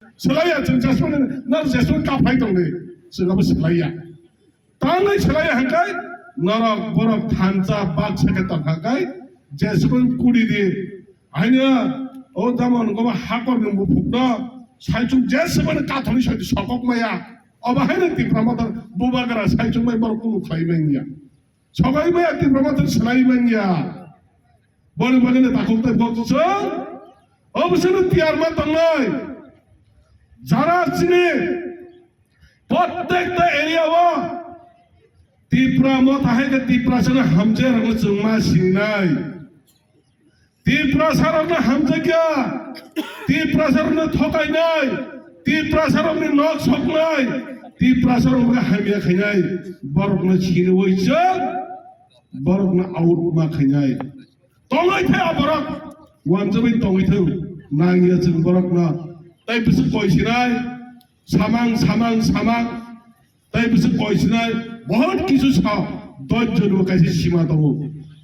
सोलाया जों जेसेबां ना जेसेबां काफाय दं नै जोंहाबो सोलाया तांनै सोलाया हांखाय नरक बरक थानजा बाग सेके तंखाय जेसेबां कुड़ी दे आइनो ओ दामन गबा हाकर नंगौ फुकनो साइचुं जेसेबां काथनि सयदि सकक माया अबाहायनो तिफ्रामादर बुबागरा साइचुं माय बर कुनु खायमायनिया सगाय माया तिफ्रामादर सोलायमायनिया बर बागने ताखुकते बकसो অবশ্যই তিয়ারমা তংলাই যারা চিনে প্রত্যেকটা এরিয়াও ত্রিপুরা মত আহেকে ত্রিপুরা সঙ্গে হামজে রঙ চুমা সিংনাই ত্রিপুরা সারনে হামজে গিয়া ত্রিপুরা সারনে ঠকাই নাই ত্রিপুরা সারনে নক সকলাই ত্রিপুরা সারনে হামিয়া খাইনাই বরকনে ছিনে হইছে বরকনে আউট মা খাইনাই তংলাই the Borok wanjabai tongithau nangya jeng borokno tai bisu koisinai samang samang samang tai bisu koisinai bahut kichu cha dojjor kaise sima dong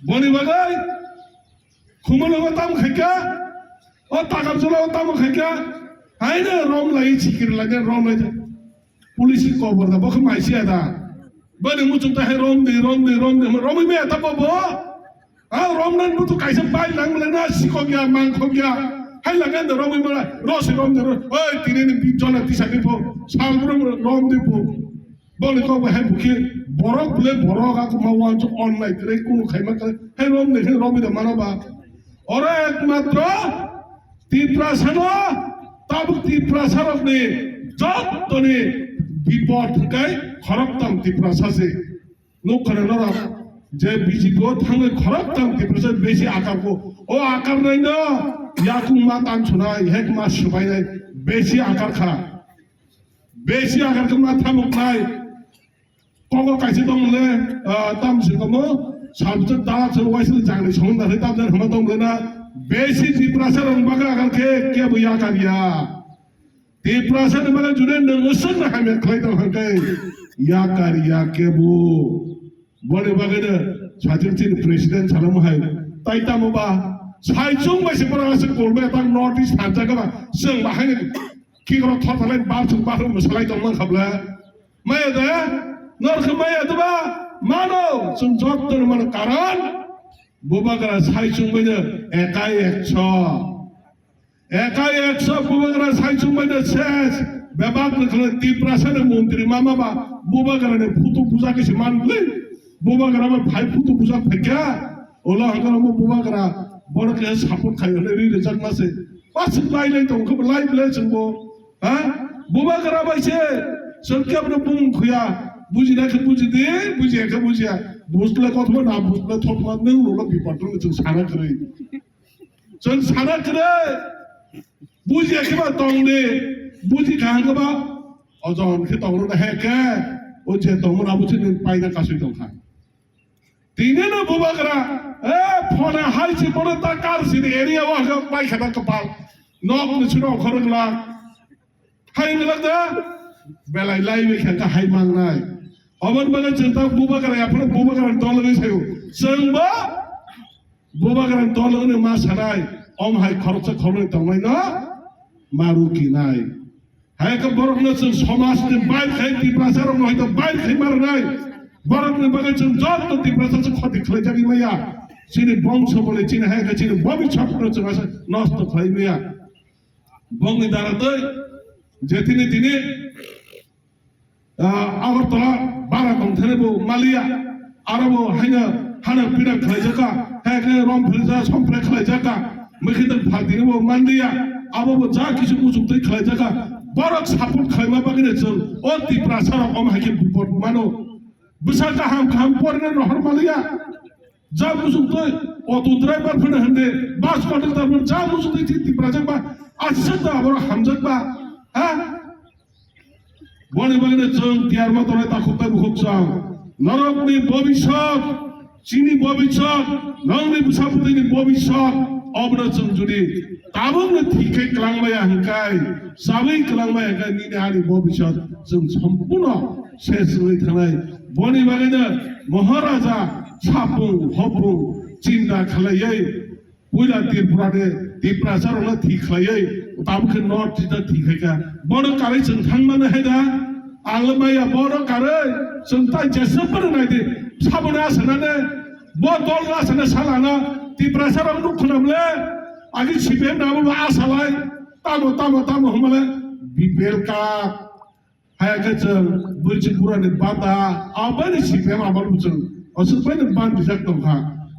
boni bagai khumolo tam khaika o takam jolo tam khaika haina rom lai chikir lage rom lai police cover da bokh mai sia da bani muchung ta he rom de rom me ta bobo Romnan butuh kaisa bayi lang melena sikogya mangkogya hai langan the Romi mala rosi rom the oi tinin bijona tisani po salbrum rom de po boli ko hai buki borok bule borok aku mau wancu online kre ku khaima kre hai rom ne Romi the manoba ora ekmatro tiprasano tabuk tiprasarok ne jotone bipod kai kharaptam tiprasase nokare nora যে বিজিপো থাঙ্গে খরাপ তাম ত্রিপুরা বেশি আকার কো ও আকার নাই না ইয়াকুম মা তান ছনাই হেক মা সুবাই নাই বেশি আকার খা বেশি আকার কে মা থামুক নাই কগো কাইছে দংলে তাম সিকমো সাবজ দালা ছ ওয়াইসল জাংনি সং না তাম জান হমা দংলে না বেশি ত্রিপুরা সর বাগা আকার কে বুয়া কারিয়া ত্রিপুরা সর মানে জুনে নসন না হামে খাই দং হাঙ্গে ইয়া কারিয়া কে বু বনে বাগানে সাথে প্রেসিডেন্ট সালাম হাই তাই তামবা সাইচুং বাইসে পড়া আছে করবে তার নর্থ ইস্ট হাজাগা जों বাহাই কি করে থরথলাই বারচুং বারুং মশলাই দং খাবলা মায়া দে নরখ মায়া দবা মানো जों যত্তর মান কারণ বুবাগরা সাইচুং বাইনে একাই 100 বুবাগরা সাইচুং বাইনে শেষ বেবাক লখলে ত্রিপুরাসনে মন্ত্রী মামাবা বুবাগরানে ফুতু পূজা কেছে মানলে बुबागरा में भाई फुटू पूजा फेंका ओला हंगारा में बुबागरा बड़ के सपोर्ट खायो ले री रिजल्ट ना से पास लाई तो उनको लाइव ले चंगो हां बुबागरा बाइसे सरके अपने बुम खुया बुझी ना के बुझी दे बुझी के बुझिया बुझले कथमा ना बुझले थपमा ने उलो बिपटन जों साना करे जों साना करे बुझी के बा तंग दे बुझी खांगबा अजन के तंग ना है के ओ जे तंग ना बुझी ने पाइना कासै दं खा तीने ना बुबागरा फोन हाई से बड़ा ताकार से एरिया वाला बाइक हटा कपाल नॉक ने सुनो खरगला हाई लगता बेलाई लाइव में क्या हाई मांगना है अमन बगल चलता बुबागरा या फिर बुबागरा डॉलर में से हो संबा बुबागरा डॉलर ने मास हराए ओम हाई खर्च खरों तंगई ना मारू की नाई हाई का बरक न चल समाज ने बाइक खाई ती प्राचारों में तो बाइक खाई मार नाई बरक ने बगल चल जॉब तो ती प्राचार से खाती खले जागी मैया चीनी बंग बोले चीनी है कि चीनी बॉबी छापने चल ऐसे नॉस्ट तो खाई मैया बंग ने दारा तो जेतिने तिने अगर तो बारह कंठने वो मालिया आरबो है ना पीड़ा खाई जाका है कि रोम फिल्जा संप्रे खाई जाका मखिदर फादी वो मालिया अब वो जा किसी को चुपते खाई जाका बरक सपोर्ट खाई मा बगने चल और ती प्राचार हम है कि बुपट मानो बिसाका हम पढ़ने नहर मालिया जा मुझे ऑटो ड्राइवर फिर हंडे बस कंडक्टर फिर जा मुझे ती प्राचार बा अच्छा तो अब हम जग बा हाँ बने बगने चंग त्यार मत रहे ताकुता बुखुक चंग नरकनी भविष्यत चीनी भविष्यत नंगनी बुसापुतीनी भविष्यत अब न चंग जुड़ी ताबुंग न ठीके कलांगमाया हंकाय साबै कलांगमाया हंकाय नीने हानि भविष्यत चंग संपूर्ण शेष रही थानाय बने बगने महाराजा सापुंग हपुंग चिंता खलायै पुरा त्रिपुरा ने त्रिपुरा सारना ठीक खलायै ताबुखे नॉर्थ इधर ठीक है क्या बड़ो कारे संथान माने है दा आलमाया बड़ो कारे संथान जैसे पर नहीं थे साबुने आसना ने बोतल आसना सालाना तीप्रासर हम लोग खुनामले आगे छिपे नामल आसालाई तामो हमले बिबेल का है क्या चल बुझ पूरा ने बाता आबर छिपे आबर बुझ असुर पे ने बांध दिशा तो खा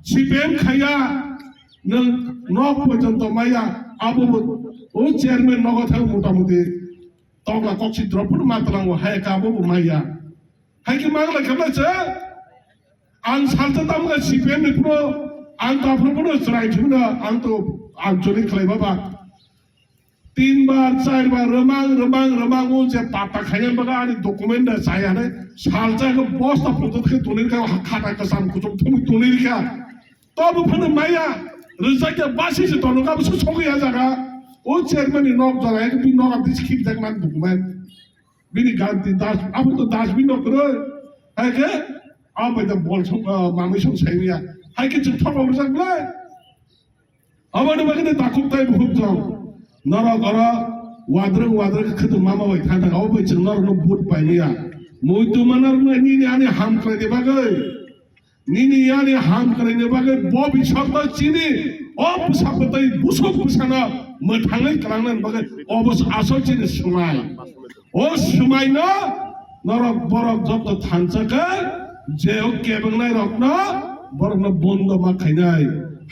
छिपे खाया न नॉक पर्यंत माया आबो ओ चेयरमैन नगद है मोटामोटी तगला कक्षी द्रपुर मातलांगो हाय काबो माया हाय कि मागला खबला छ आं सालता तामगा सीपीएम नि प्रो आं ताफ्रोबो सराय थुना आं तो आं जनि खलाय बाबा 3 बार 4 बार रमांग ओ जे पाता खायन बगा आनि डॉक्यूमेंट साया ने सालजा को बस्ता फोटो के तोने का खाता का साम को तुम तोने का तब फन माया रजा के बासी से तोनो का बस सोगिया जागा ओ चेयरमैन नि नक जरा के नक आप दिस खिप जाक मान डॉक्यूमेंट बिनि गांति दास अब तो दास भी न करो है के अब द बॉल मामी सं साइमिया है के जों थब जाकले अब न बगने ताकुब ताइ बहुत जाओ नरा गरा वाद्र खत मामा बाय थांता गाव बाय जों नर न बुट पाइनिया मोइतो मानर नि आनि हाम करे दे बागै निनि यानि हाम करे ने बागै बबि शब्द चिनि अब साबतै बुसुक बुसाना मोथाङै खालामनानै बागै अबस आसल चिनि सुमाय ओ सुमाय न नरक बरक जब थानसाके जेउ केबंनाय रकना बरकना बन्द मा खाइनाय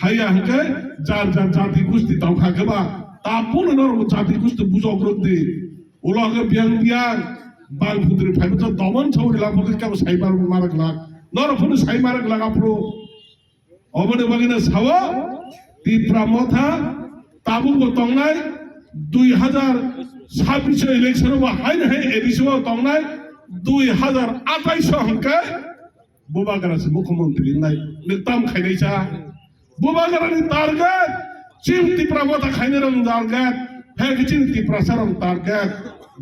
हाया हके जार जाति गुस्ति दावखा गबा तापुन नरक जाति गुस्ति बुजग्रदि उलगे बियां बाल फुद्रि फाइबो त दमन छौरि लाबो के साइबार मारक लाग नरफुन साइ मारक लागा प्रो अबने बगिना सावो तीप्रा मथा ताबुको तंगनाय 2026 इलेक्शन वा हाइन है एडिसो तंगनाय 2028 हंके बुबागरासे मुख्यमंत्री नाय निताम खाइनायसा बुबागरानि टारगेट चिम तीप्रा मथा खाइने रं टारगेट है चिम तीप्रा सरं टारगेट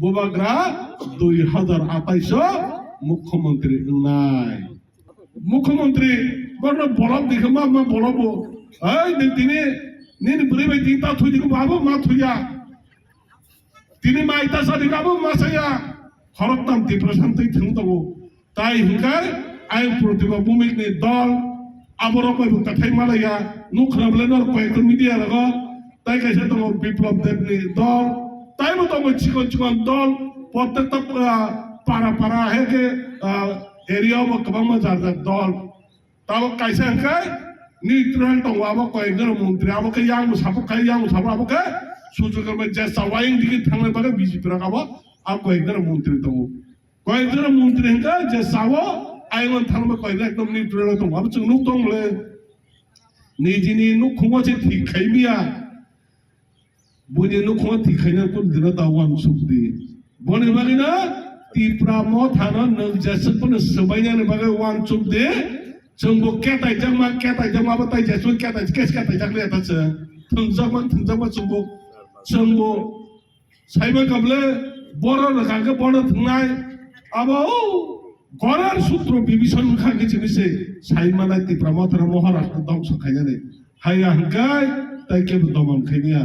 बुबागरा 2028 मुख्यमंत्री नाय मुख्यमंत्री बड़ बलब देखो मा बलबो ऐ दिने नीन बुरी बाय तीता थुइदिको बाबो मा थुइया तिनी माइता सादिकाबो मा साया खरकताम तीप्रशान्तै थंतबो ताइ हिंगाय आइ प्रतिभा भूमिकनि दल आबरो कयबो कथाय मालाया नुख्राबले नर कयक मिडिया रग ताइ कायसे दङ बिप्लब देवनि दल ताइबो दङ चिकन दल प्रत्येकता पारा हेके एरिया में कबामा जार दल ताबो कायसे हंकाय न्यूट्रल दङ आबो कयक मंत्री आबो के यांग साबो आबो के सुजुग में जैसा वाइंग दिखे थांने बागे बीजेपी रकाबो आप कयक मंत्री दङ कयक मंत्री हंका जैसावो आइमन थांबो कयक एकदम न्यूट्रल दङ आबो जों नुक दंले निजिनि नुखुङो से ठीक खाइमिया बुनि नुखुङो ठीक खाइना तो दिना दावान सुबदि बने बागिना तीप्रा म थाना नों जेसपन सबायनानै बागै वान सुबदि जोंबो केटाय जमा बताय जेसपन केटाय जागले तासे थंजामा जोंबो साइबा कबले बर रगागे बर थंनाय आबो गरार सूत्र विभीषण खागे जिनिसे साइमाना तीप्रा म थाना महाराष्ट्र दंस खायनानै हाया हंगाय ताइके दमन खायनिया